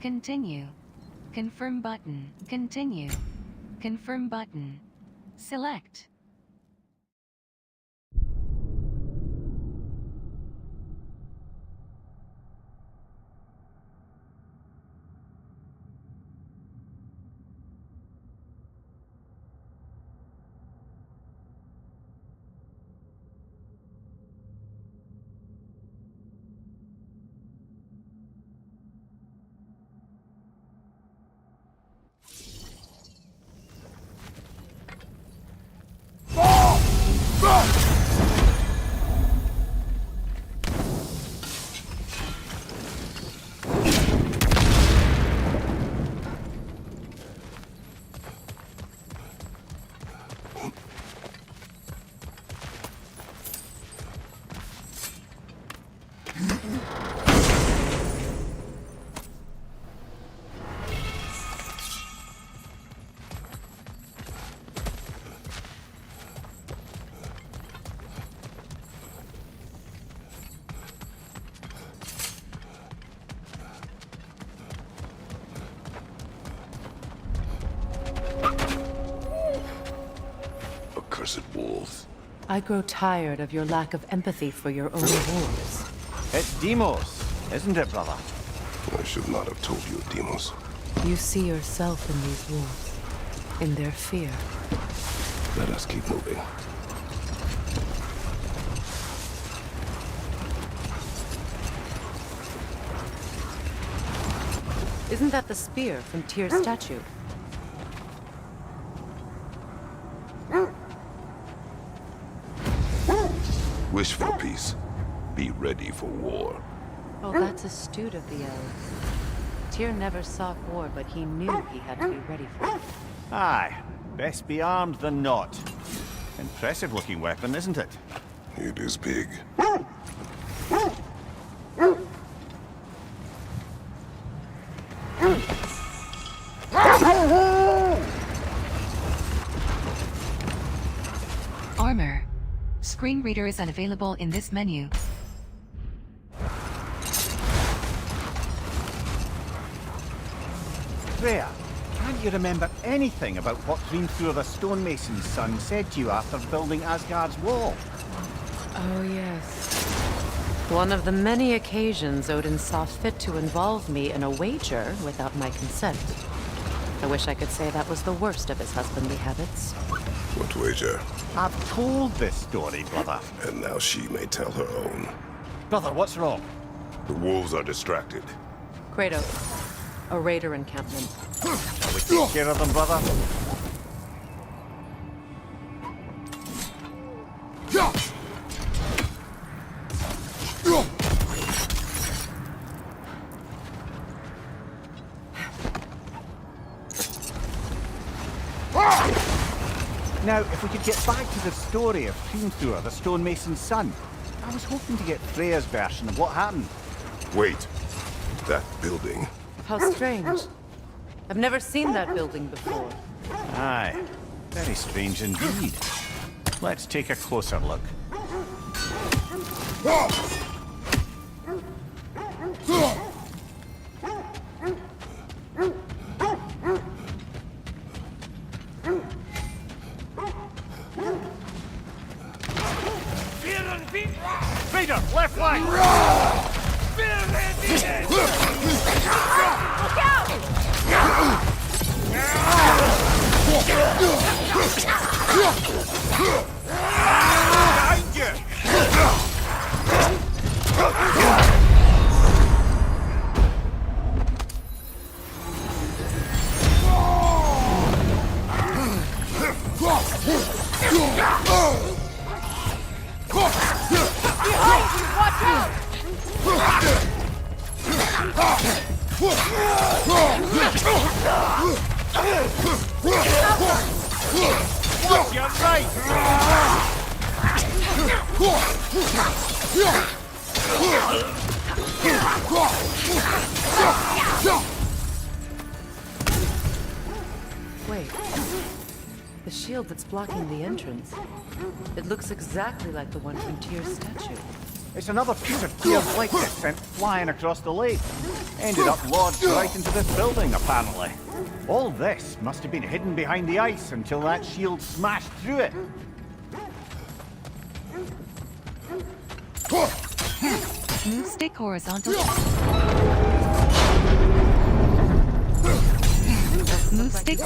Continue. Confirm button. Continue. Confirm button. Select. Accursed wolves. I grow tired of your lack of empathy for your own wolves. It's Demos, isn't it, brother? I should not have told you, Demos. You see yourself in these wolves, in their fear. Let us keep moving. Isn't that the spear from Tyr's statue? Wish for peace. Be ready for war. Oh, that's astute of the elves. Tyr never sought war, but he knew he had to be ready for it. Aye, best be armed than not. Impressive looking weapon, isn't it? It is big. Armor. Screen reader is unavailable in this menu. Freya, can't you remember anything about what Hrimthur the stonemason's son said to you after building Asgard's wall? Oh, yes. One of the many occasions Odin saw fit to involve me in a wager without my consent. I wish I could say that was the worst of his husbandly habits. What wager? I've told this story, brother. And now she may tell her own. Brother, what's wrong? The wolves are distracted. Kratos, a raider encampment. Shall we take care of them, brother? Now, if we could get back to the story of Hrimthur, the stonemason's son. I was hoping to get Freya's version of what happened. Wait. That building. How strange. I've never seen that building before. Aye, very strange indeed. Let's take a closer look. flank! Behind you! Watch your right! Wait. The shield that's blocking the entrance. It looks exactly like the one from Tyr's statue. It's another piece of Tyr's like this sent flying across the lake. Ended up lodged right into this building, apparently. All this must have been hidden behind the ice until that shield smashed through it. Move stick horizontal. Move stick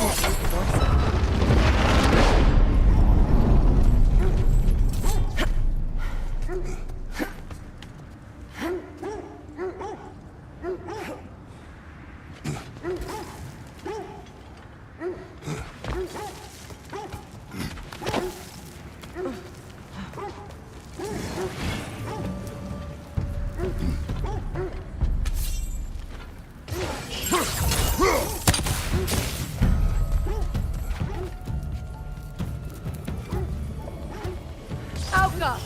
Alka!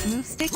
Move stick.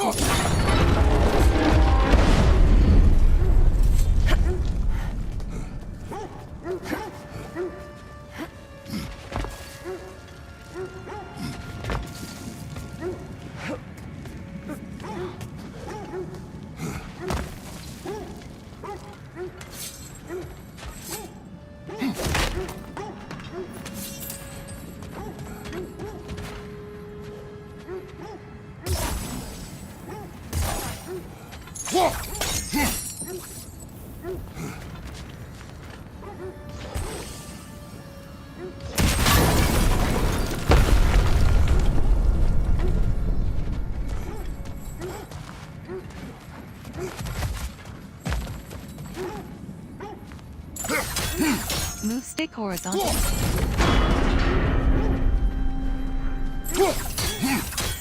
Move stick horizontal.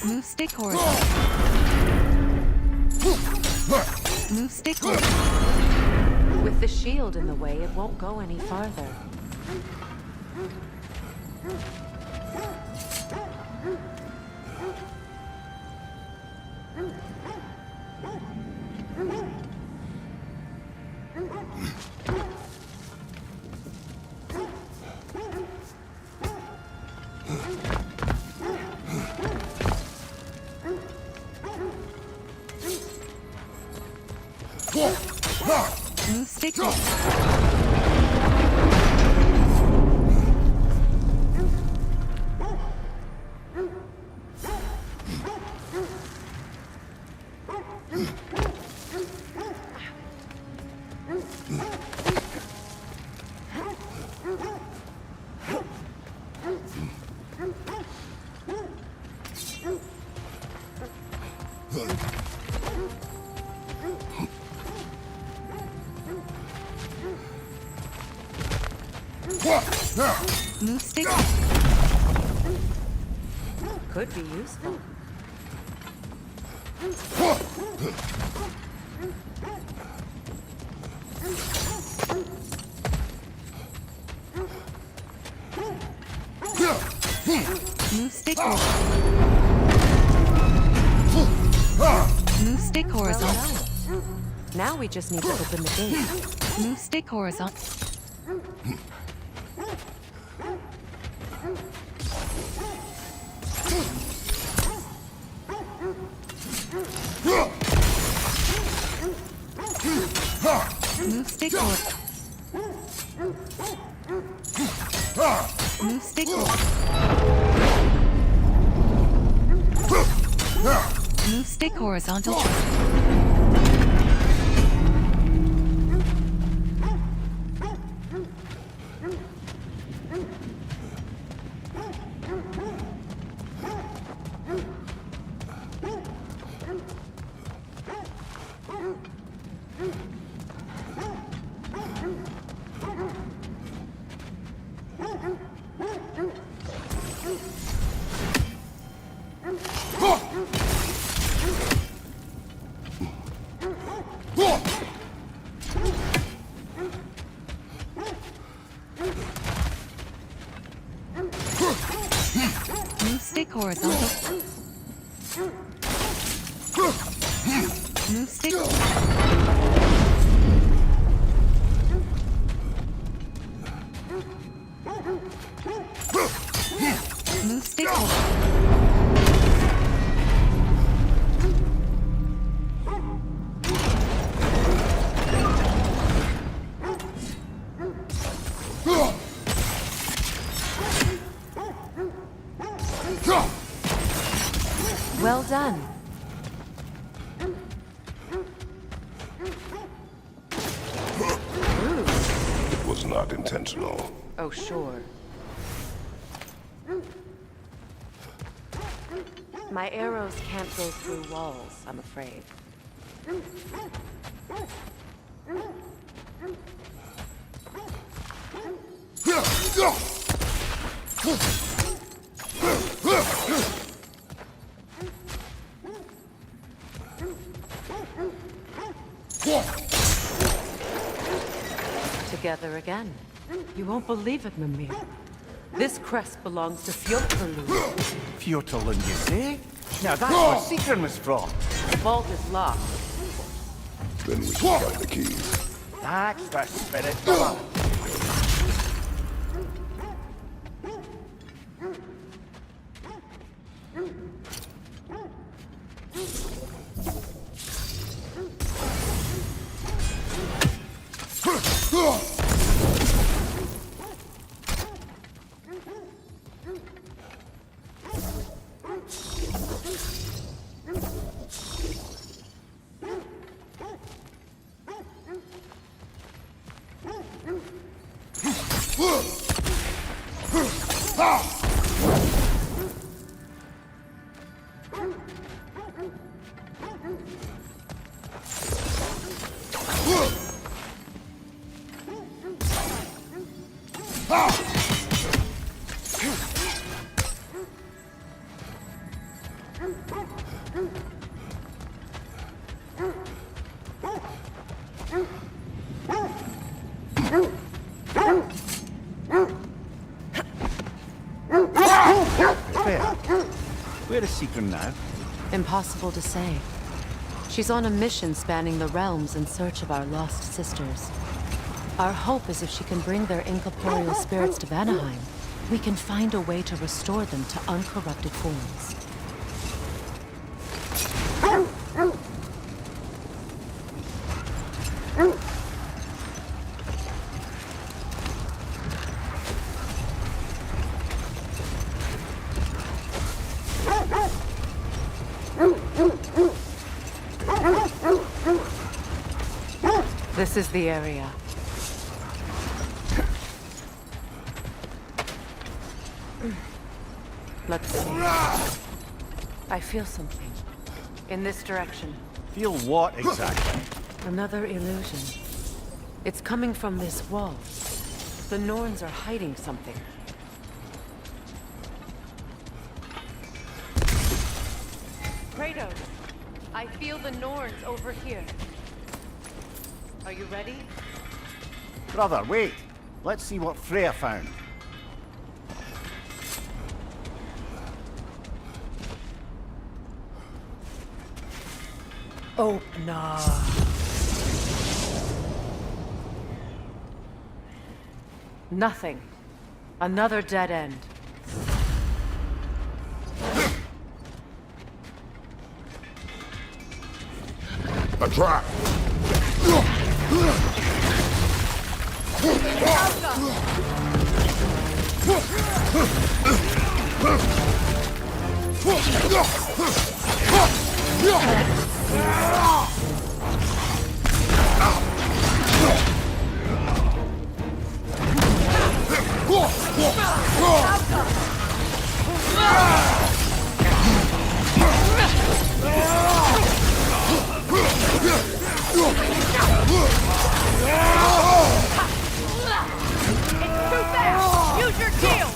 Move stick horizontal. Move stick horizontal. With the shield in the way, it won't go any farther. Move stick. Move stick. Could be useful. Move stick Move stick horizontal. Now we just need to open the gate. Move stick horizontal. Move stick horizontal. Move stick Move stick horizontal. Move stick horizontal. Move stick. Move stick. Well done. It was not intentional. Oh, sure. My arrows can't go through walls, I'm afraid. Together again. You won't believe it, Mimir. This crest belongs to Fjotalund. Fjotalund, you say? Now that's where Seekrin was from. The vault is locked. Then we should find the keys. That's the spirit, brother. Where is Seekrin now? Impossible to say. She's on a mission spanning the realms in search of our lost sisters. Our hope is if she can bring their incorporeal spirits to Vanaheim, we can find a way to restore them to uncorrupted forms. This is the area. Let's see. I feel something. In this direction. Feel what exactly? Another illusion. It's coming from this wall. The Norns are hiding something. Kratos, I feel the Norns over here. Are you ready? Brother, wait. Let's see what Freya found. Open up. Nothing. Another dead end. A trap! Use your shield!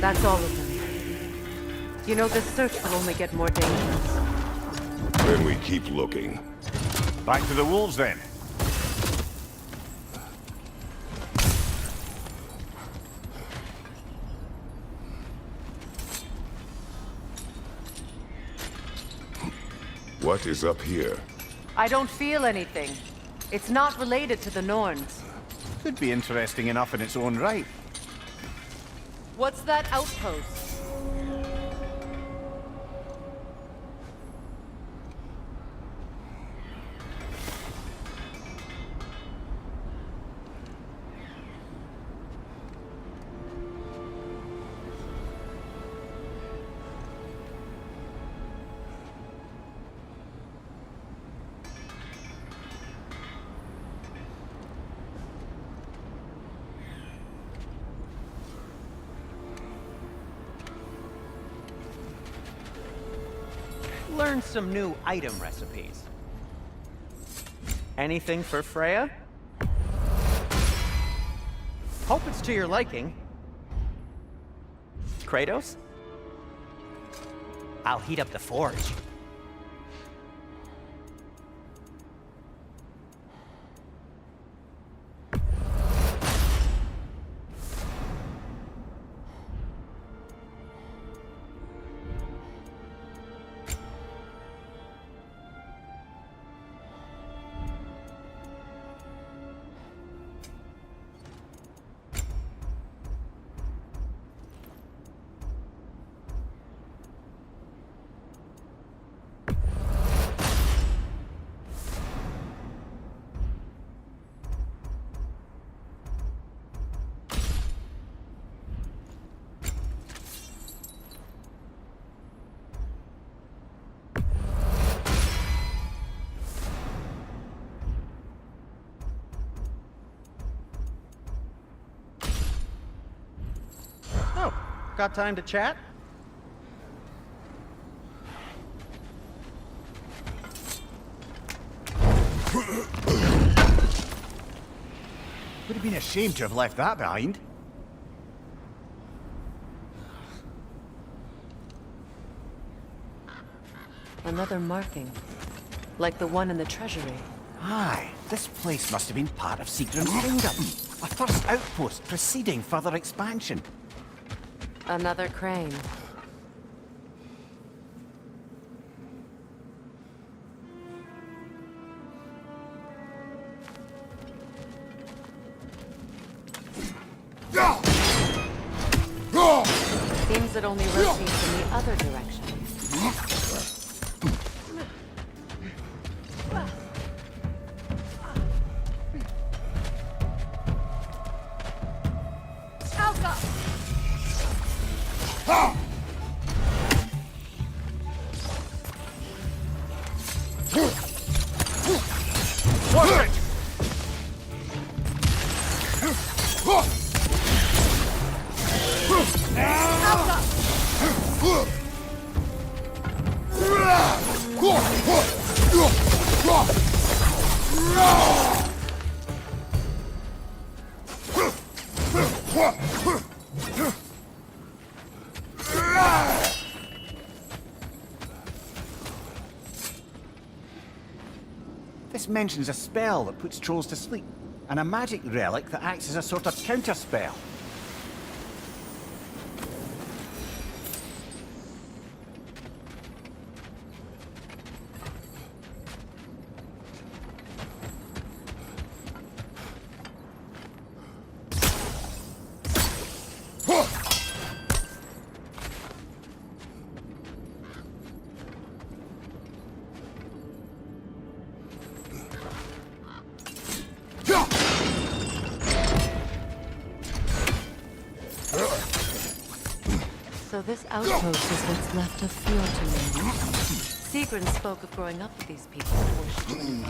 That's all of them. You know, this search will only get more dangerous. Then we keep looking. Back to the wolves then. What is up here? I don't feel anything. It's not related to the Norns. Could be interesting enough in its own right. What's that outpost? Learn some new item recipes. Anything for Freya? Hope it's to your liking. Kratos? I'll heat up the forge. Oh, got time to chat? Would have been ashamed to have left that behind. Another marking. Like the one in the treasury. Aye, this place must have been part of Seagram's kingdom. A first outpost preceding further expansion. Another crane. Seems it only rotates in the other direction. Watch it! This mentions a spell that puts trolls to sleep, and a magic relic that acts as a sort of counter-spell. So this outpost is what's left of Fjortland. Sigrun spoke of growing up with these people before she joined.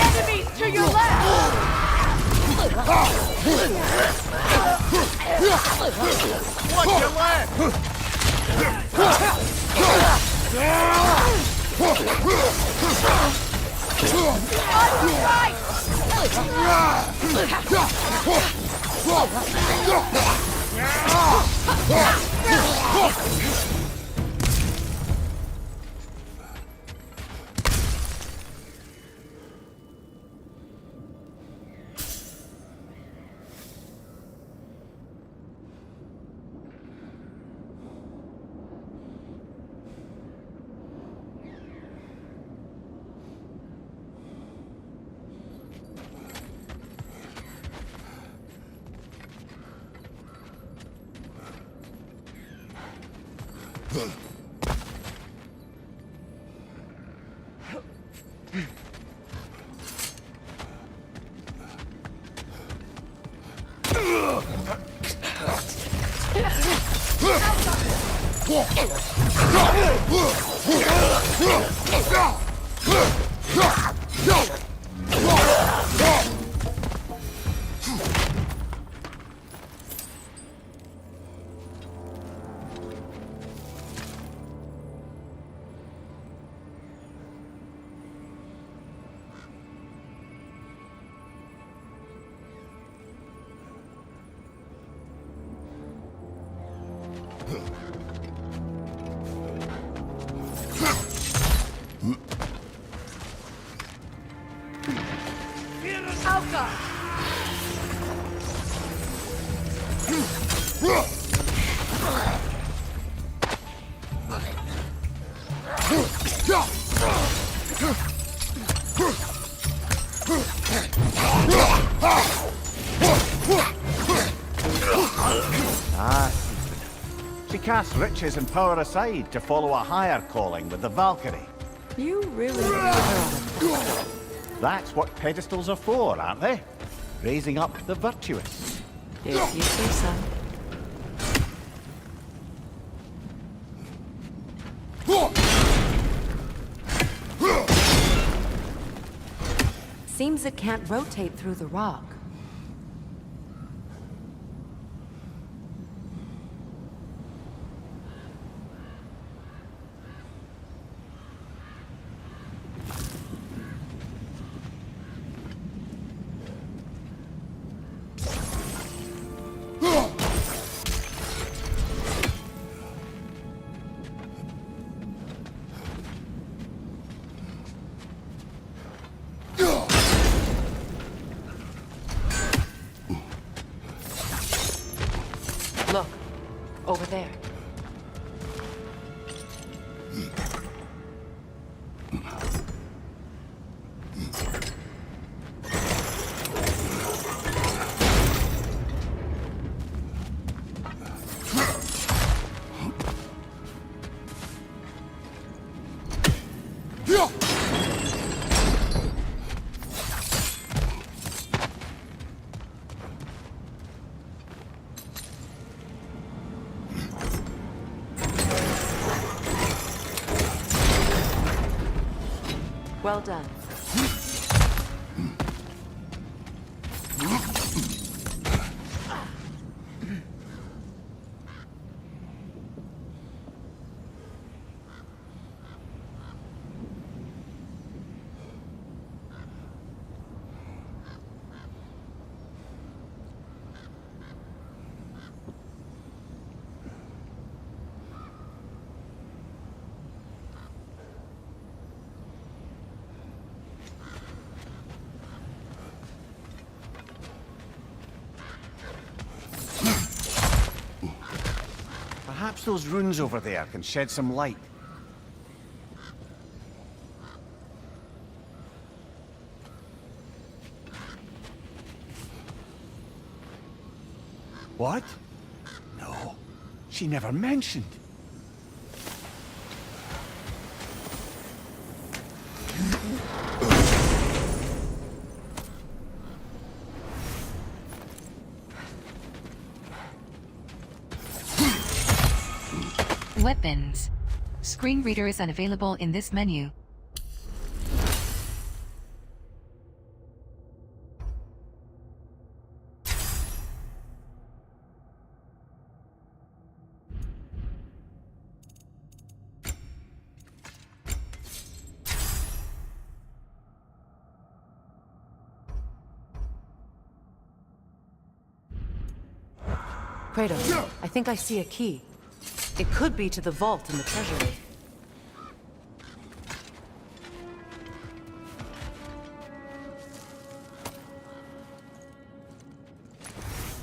Enemies to your left! Watch your left! She casts riches and power aside to follow a higher calling with the Valkyrie. You really put her on a pedestal. That's what pedestals are for, aren't they? Raising up the virtuous. If you say so. Seems it can't rotate through the rock. Look, over there. Well done. Perhaps those runes over there can shed some light. What? No, she never mentioned. Weapons. Screen reader is unavailable in this menu. Kratos, I think I see a key. It could be to the vault in the treasury.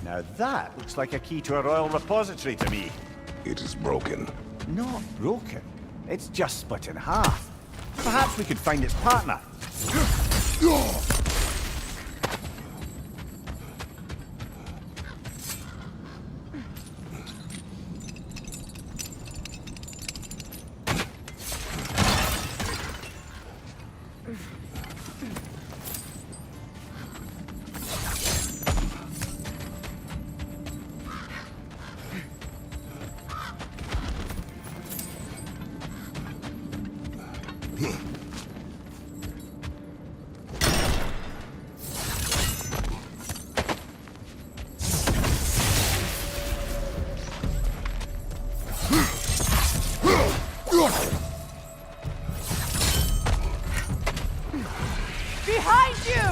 Now that looks like a key to a royal repository to me. It is broken. Not broken. It's just split in half. Perhaps we could find its partner. Behind you!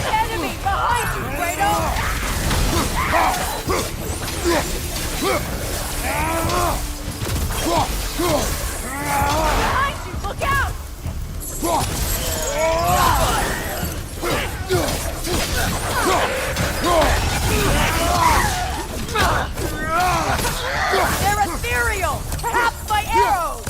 Enemy behind you, Kratos! Behind you, look out! They're ethereal! Perhaps by arrows!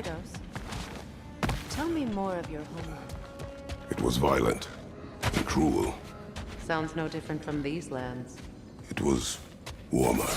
Kratos. Tell me more of your homeland. It was violent and cruel. Sounds no different from these lands. It was warmer.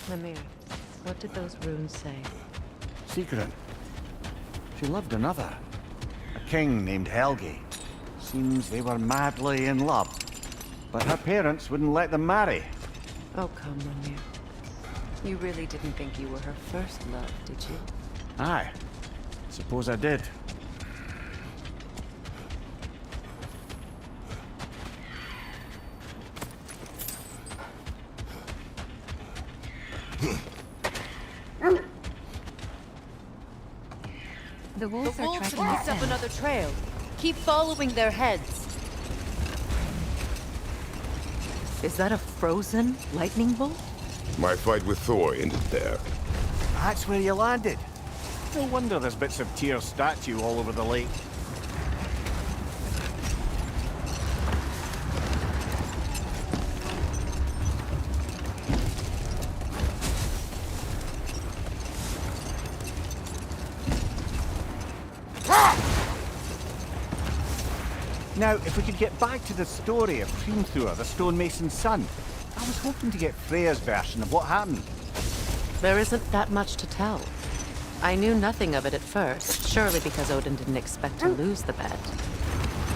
Mimir, what did those runes say? Secret. She loved another. A king named Helgi. Seems they were madly in love. But her parents wouldn't let them marry. Oh, come, Mimir. You really didn't think you were her first love, did you? Aye. Suppose I did. The wolves are tracking have us picked up down. another trail. Keep following their heads. Is that a frozen lightning bolt? My fight with Thor ended there. That's where you landed. No wonder there's bits of Tyr's statue all over the lake. Now, if we could get back to the story of Hrimthur, the stonemason's son, I was hoping to get Freya's version of what happened. There isn't that much to tell. I knew nothing of it at first, surely because Odin didn't expect to lose the bet.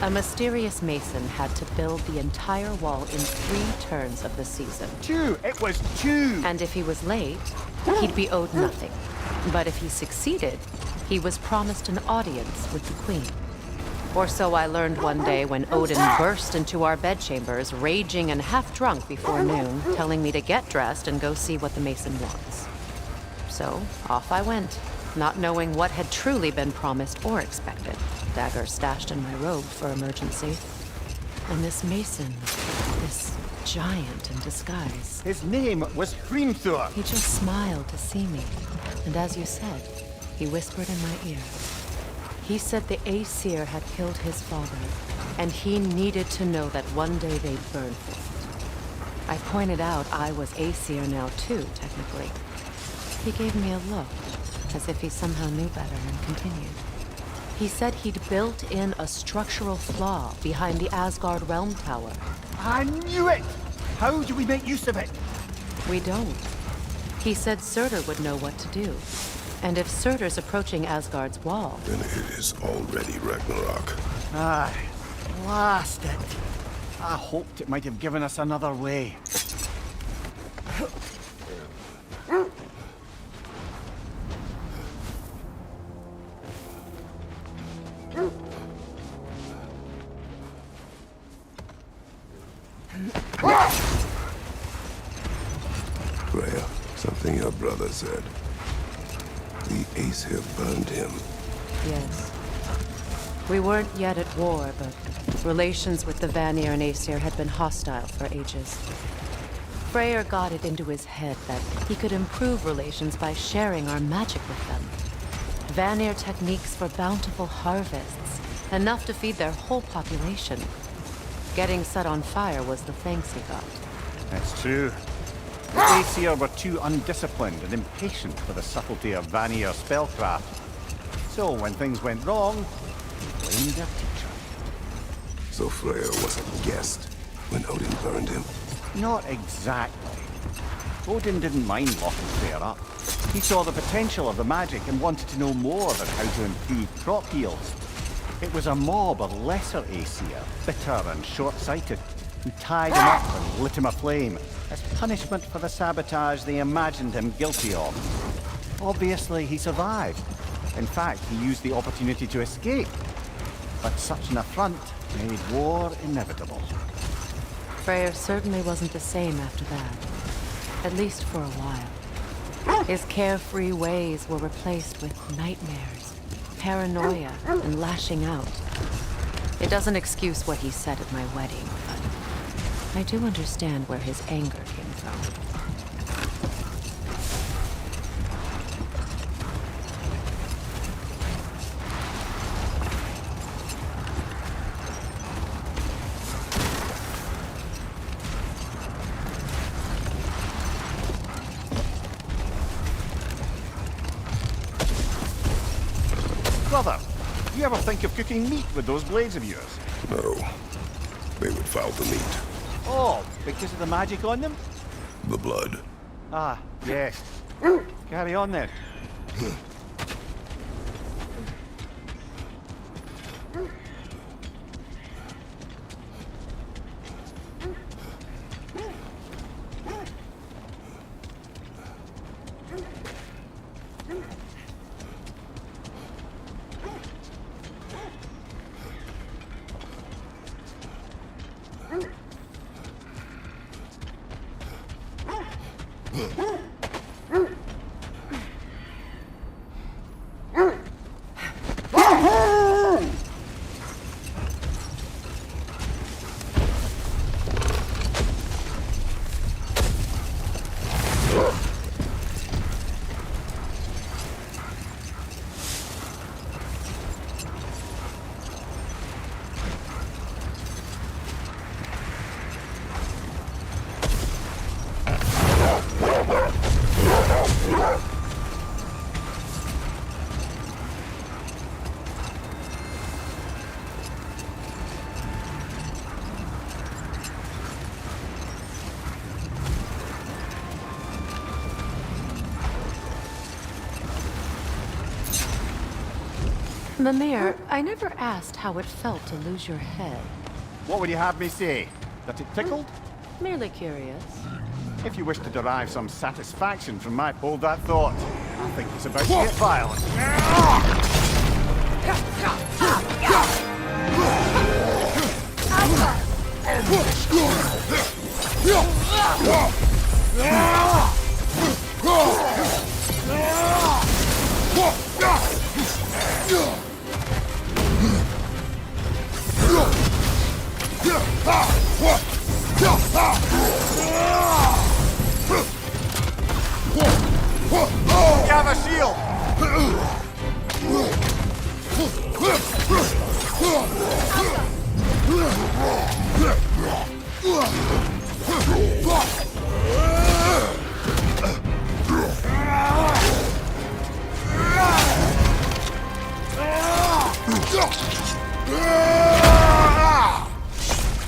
A mysterious mason had to build the entire wall in 3 turns of the season. Two! It was two! And if he was late, he'd be owed nothing. But if he succeeded, he was promised an audience with the queen. Or so I learned one day when Odin burst into our bedchambers, raging and half-drunk before noon, telling me to get dressed and go see what the mason wants. So, off I went, not knowing what had truly been promised or expected. Dagger stashed in my robe for emergency. And this mason, this giant in disguise, His name was Hrimthur! he just smiled to see me. And as you said, he whispered in my ear. He said the Aesir had killed his father, and he needed to know that one day they'd burn for it. I pointed out I was Aesir now too, technically. He gave me a look, as if he somehow knew better, and continued. He said he'd built in a structural flaw behind the Asgard Realm Tower. I knew it! How do we make use of it? We don't. He said Surtur would know what to do. And if Surtur's approaching Asgard's wall, Then it is already Ragnarok. Aye, blast it. I hoped it might have given us another way. Freya, something your brother said. The Aesir burned him. yes. We weren't yet at war, but relations with the Vanir and Aesir had been hostile for ages. Freyr got it into his head that he could improve relations by sharing our magic with them. Vanir techniques for bountiful harvests, enough to feed their whole population. Getting set on fire was the thanks he got. That's true. The Aesir were too undisciplined and impatient for the subtlety of Vanir spellcraft. So when things went wrong, trained their teacher. So Freyr was a guest when Odin burned him. Not exactly. Odin didn't mind locking Freyr up. He saw the potential of the magic and wanted to know more about how to improve crop yields. It was a mob of lesser Aesir, bitter and short-sighted, who tied him up and lit him aflame as punishment for the sabotage they imagined him guilty of. Obviously, he survived. In fact, he used the opportunity to escape. But such an affront made war inevitable. Freyr certainly wasn't the same after that. At least for a while. His carefree ways were replaced with nightmares, paranoia, and lashing out. It doesn't excuse what he said at my wedding, but I do understand where his anger came from. Brother, do you ever think of cooking meat with those blades of yours? No, they would foul the meat. Oh, because of the magic on them? The blood. Ah, yes. Carry on then. Mimir, I never asked how it felt to lose your head. What would you have me say? That it tickled? Merely curious. If you wish to derive some satisfaction from my hold that thought, I think it's about to get violent. Have a shield!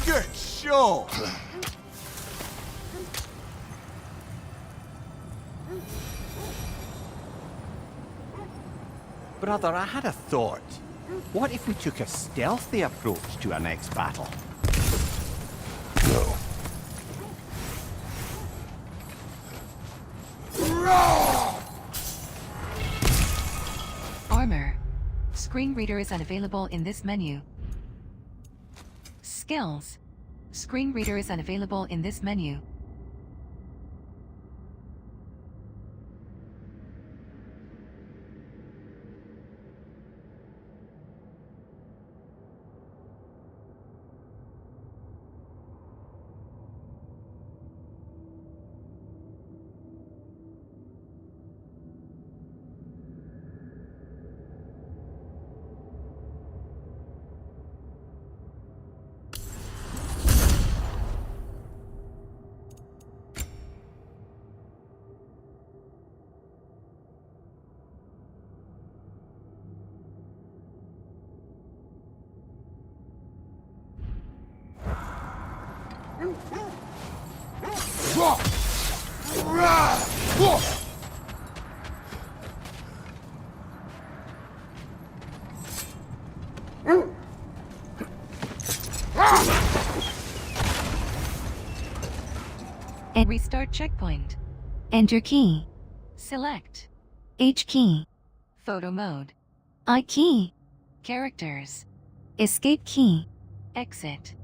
Good show! Brother, I had a thought. What if we took a stealthy approach to our next battle? No. Armor. Screen reader is unavailable in this menu. Skills. Screen reader is unavailable in this menu. And restart checkpoint. Enter key. Select. H key. Photo mode. I key. Characters. Escape key. Exit.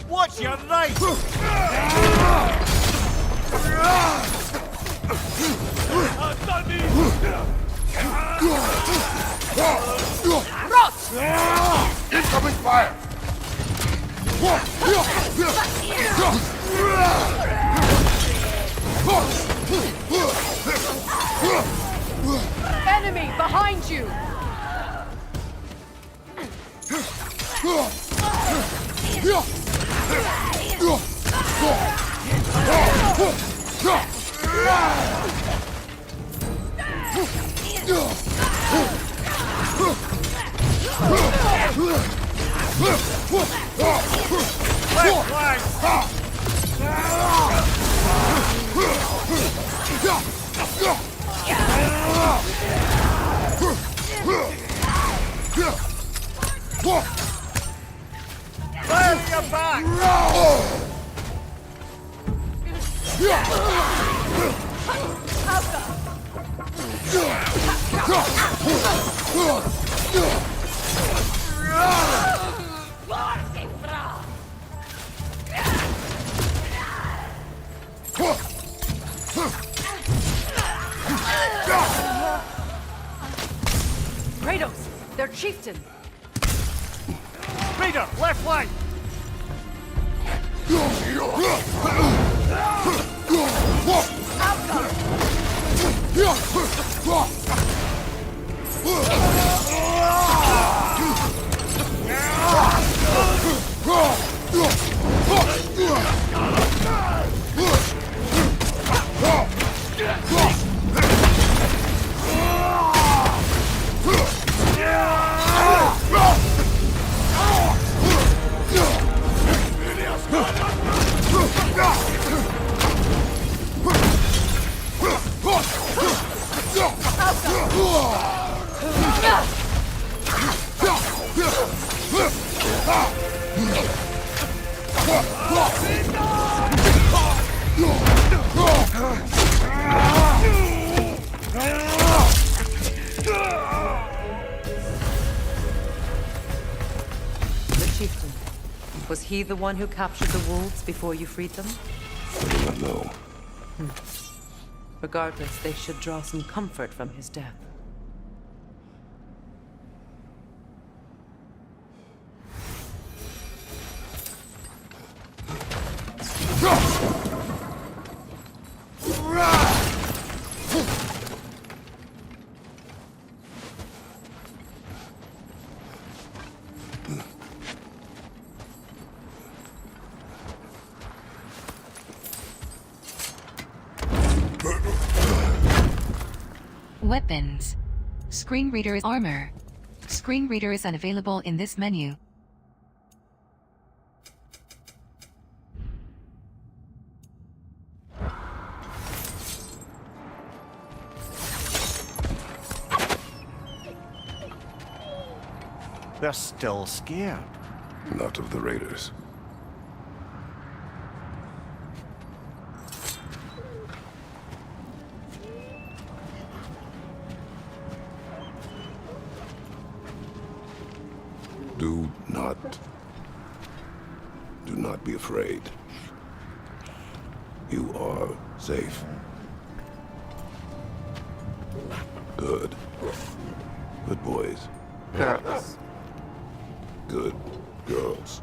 Watch your right! Incoming fire! Enemy behind you! Where's your back? Kratos, their chieftain! Peter, left flank! The chieftain. Was he the one who captured the wolves before you freed them? I do not know. Regardless, they should draw some comfort from his death. Weapons. Screen reader is armor. Screen reader is unavailable in this menu. They're still scared. Not of the raiders. Do not Do not be afraid. You are safe. Good. Good boys. Girls. Good girls.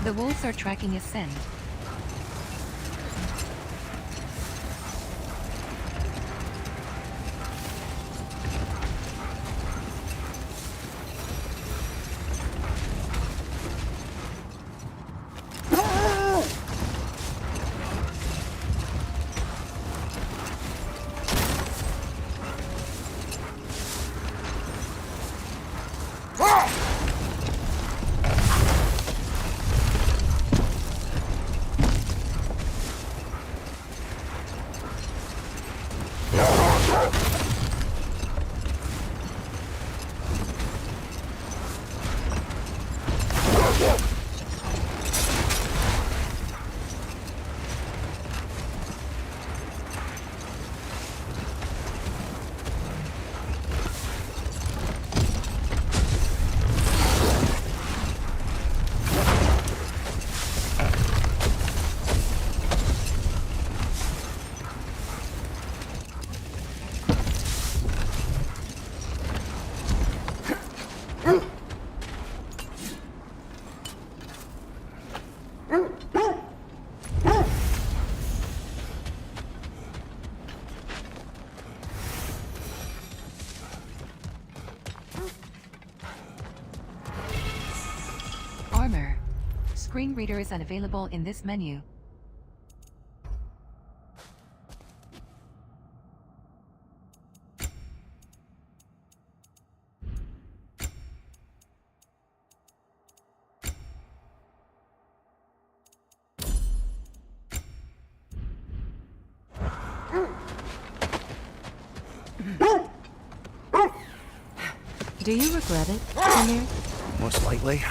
The wolves are tracking his scent. Armor. Screen reader is unavailable in this menu. Do you regret it, Amir? Most likely.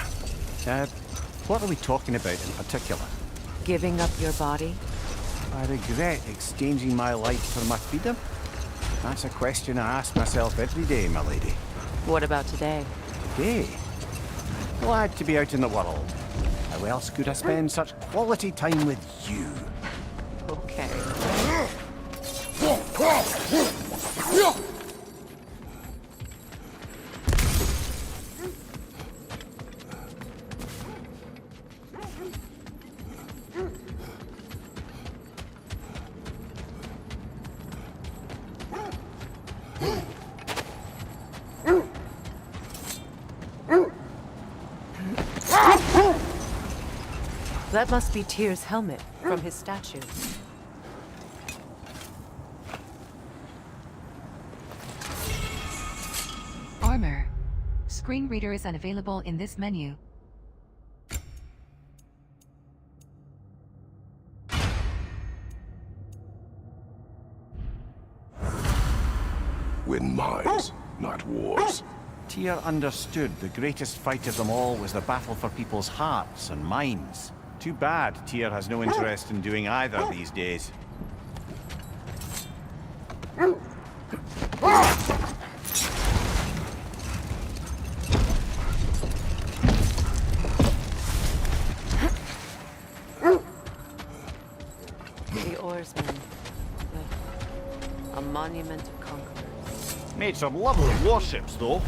What are we talking about in particular? Giving up your body? I regret exchanging my life for my freedom? That's a question I ask myself every day, my lady. What about today? Today? Glad to be out in the world. How else could I spend such quality time with you? Okay. That must be Tyr's helmet from his statue. Armor. Screen reader is unavailable in this menu. Win mines, not wars. Tyr understood the greatest fight of them all was the battle for people's hearts and minds. Too bad Tyr has no interest in doing either these days. The oarsmen. A monument of conquerors. Made some lovely warships, though.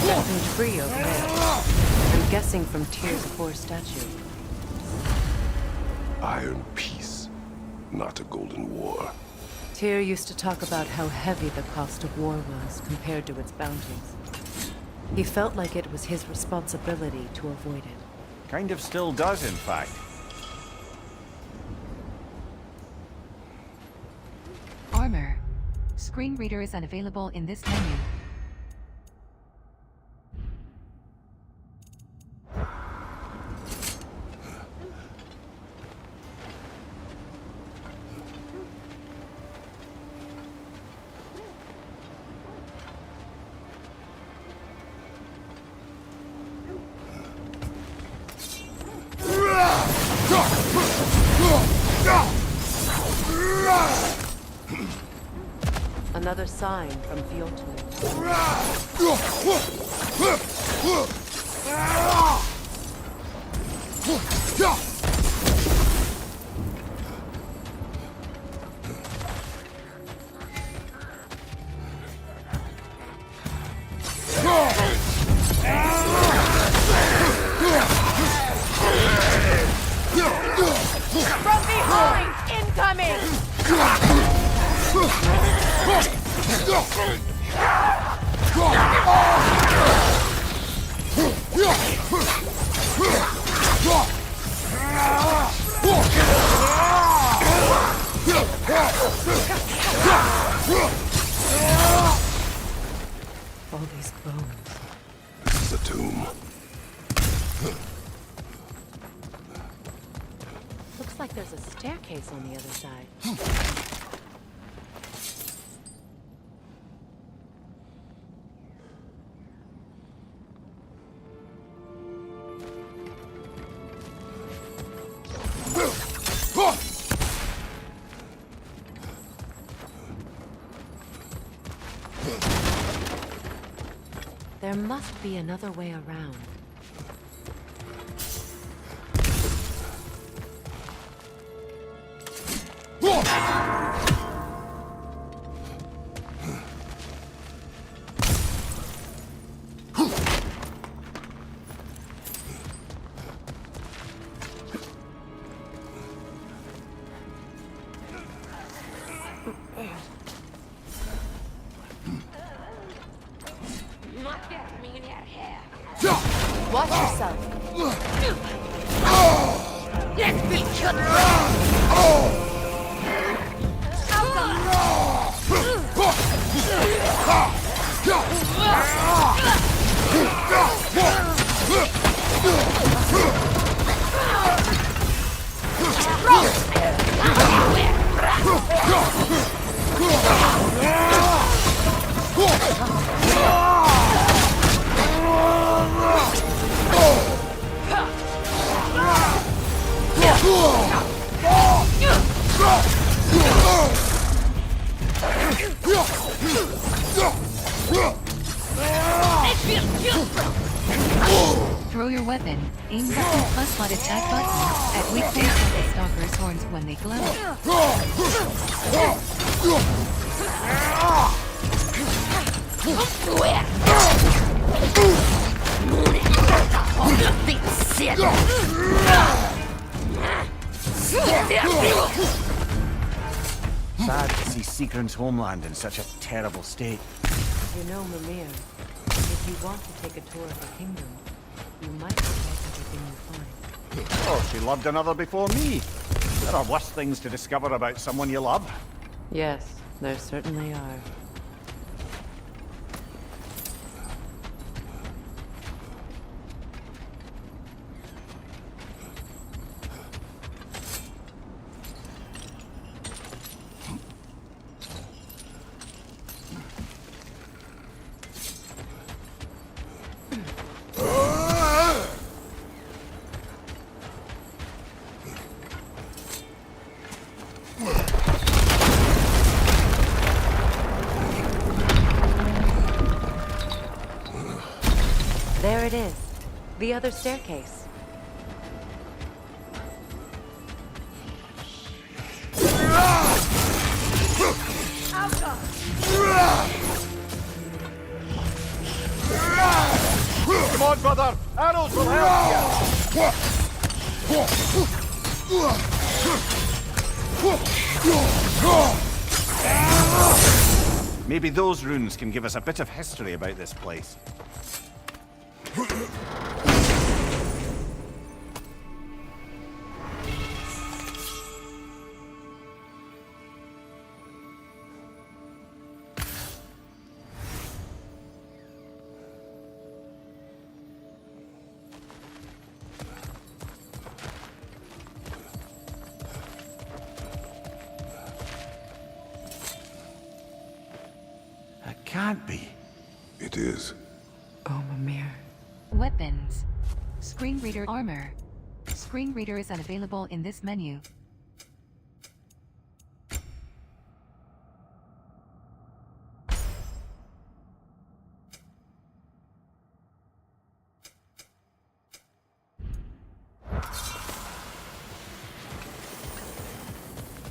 Something free over there. I'm guessing from Tyr's poor statue. Iron peace, not a golden war. Tyr used to talk about how heavy the cost of war was compared to its bounties. He felt like it was his responsibility to avoid it. Kind of still does, in fact. Armor. Screen reader is unavailable in this menu. Another sign from Fjotun. From behind! Incoming! All these bones. This is a tomb. Looks like there's a staircase on the other side. There must be another way around. Watch yourself. Let's be Throw your weapon, aim button plus mod attack button, at weak points of the stalker's horns when they glow. Sad to see Sigrun's homeland in such a terrible state. You know, Mimir, if you want to take a tour of the kingdom, you might forget everything you find. Oh, she loved another before me. There are worse things to discover about someone you love. Yes, there certainly are. There it is. The other staircase. Come on, brother! Arrows will help you! Maybe those runes can give us a bit of history about this place. That can't be. It is. Oh, Mimir. Weapons. Screen reader armor. Screen reader is unavailable in this menu.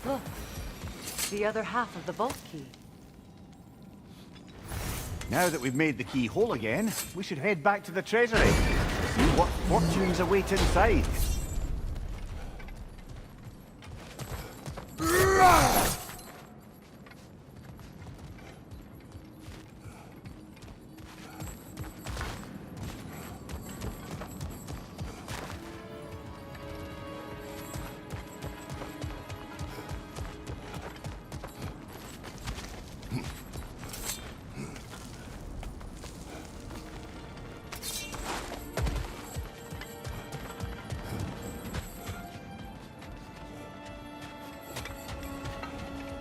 Look, the other half of the vault key. Now that we've made the key whole again, we should head back to the treasury. See what fortunes await inside.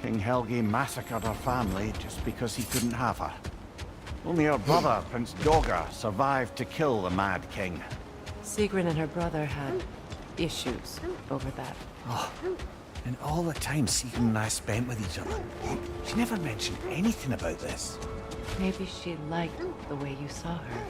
King Helge massacred her family just because he couldn't have her. Only her brother, Prince Dogger, survived to kill the Mad King. Sigrun and her brother had issues over that. Oh, and all the time Sigrun and I spent with each other, she never mentioned anything about this. Maybe she liked the way you saw her.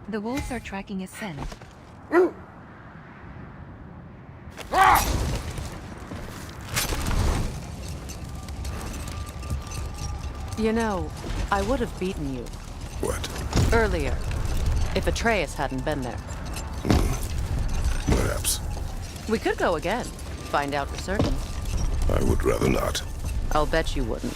The wolves are tracking his scent. You know, I would have beaten you What? earlier if Atreus hadn't been there. Perhaps. We could go again, find out for certain. I would rather not. I'll bet you wouldn't.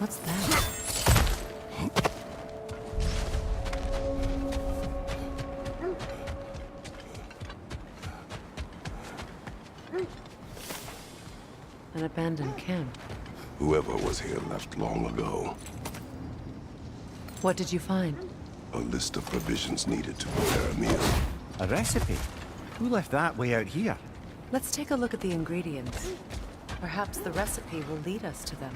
What's that? An abandoned camp. Whoever was here left long ago. What did you find? A list of provisions needed to prepare a meal. A recipe? Who left that way out here? Let's take a look at the ingredients. Perhaps the recipe will lead us to them.